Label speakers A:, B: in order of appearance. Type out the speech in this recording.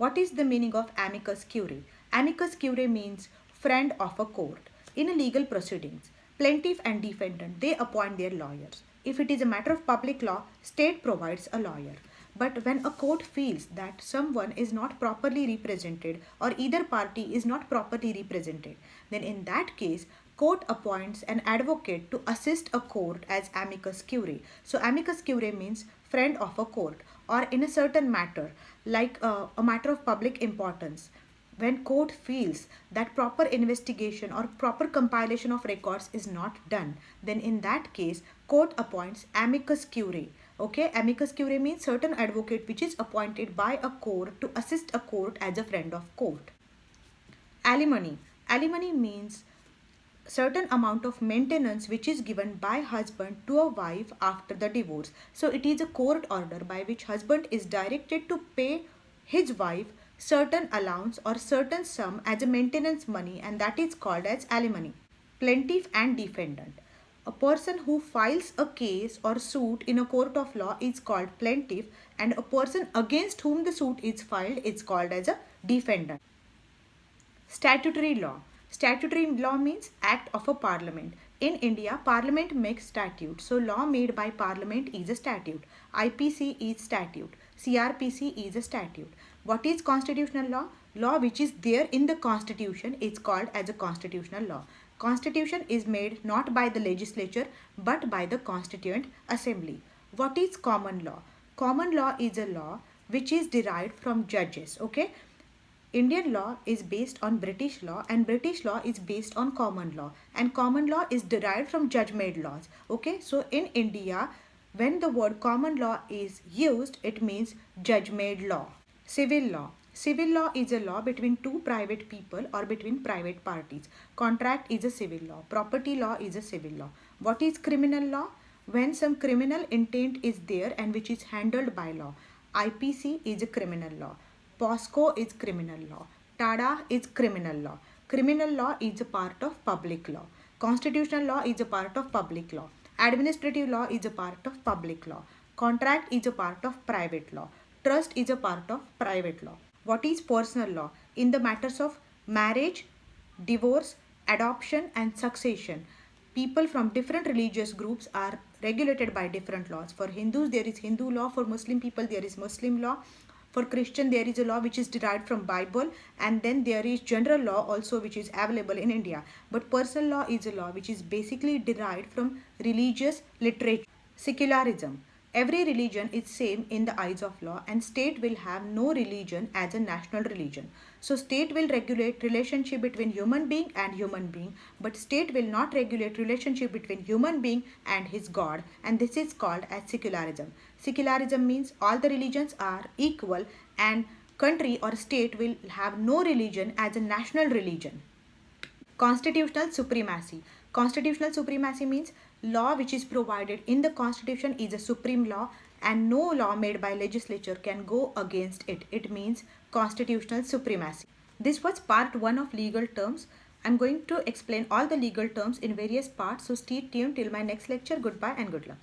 A: What is the meaning of amicus curiae? Amicus curiae means friend of a court. In a legal proceedings, plaintiff and defendant, they appoint their lawyers. If it is a matter of public law, state provides a lawyer. But when a court feels that someone is not properly represented or either party is not properly represented, then in that case, court appoints an advocate to assist a court as amicus curiae. So amicus curiae means friend of a court, or in a certain matter like a matter of public importance, when court feels that proper investigation or proper compilation of records is not done, then in that case court appoints amicus curiae. Okay, amicus curiae means certain advocate which is appointed by a court to assist a court as a friend of court. Alimony. Alimony means certain amount of maintenance which is given by husband to a wife after the divorce. So it is a court order by which husband is directed to pay his wife certain allowance or certain sum as a maintenance money, and that is called as alimony. Plaintiff and defendant. A person who files a case or suit in a court of law is called plaintiff, and a person against whom the suit is filed is called as a defendant. Statutory law. Statutory law means act of a parliament. In India, parliament makes statute. So law made by parliament is a statute. IPC is statute. CRPC is a statute. What is constitutional law? Law which is there in the constitution is called as a constitutional law. Constitution is made not by the legislature but by the constituent assembly. What is common law? Common law is a law which is derived from judges. Okay. Indian law is based on British law, and British law is based on common law, and common law is derived from judge-made laws. Okay, so in India, when the word common law is used, it means judge-made law. Civil law. Civil law is a law between two private people or between private parties. Contract is a civil law. Property law is a civil law. What is criminal law? When some criminal intent is there and which is handled by law. IPC is a criminal law. POSCO is criminal law. TADA is criminal law. Criminal law is a part of public law. Constitutional law is a part of public law. Administrative law is a part of public law. Contract is a part of private law. Trust is a part of private law. What is personal law? In the matters of marriage, divorce, adoption and succession, people from different religious groups are regulated by different laws. For Hindus, there is Hindu law. For Muslim people, there is Muslim law. For Christian, there is a law which is derived from Bible, and then there is general law also which is available in India. But personal law is a law which is basically derived from religious literature. Secularism. Every religion is same in the eyes of law, and state will have no religion as a national religion. So state will regulate relationship between human being and human being, but state will not regulate relationship between human being and his God, and this is called as secularism. Secularism means all the religions are equal and country or state will have no religion as a national religion. Constitutional supremacy. Constitutional supremacy means law which is provided in the constitution is a supreme law and no law made by legislature can go against it. It means constitutional supremacy. This was part 1 of legal terms. I'm going to explain all the legal terms in various parts. So stay tuned till my next lecture. Goodbye and good luck.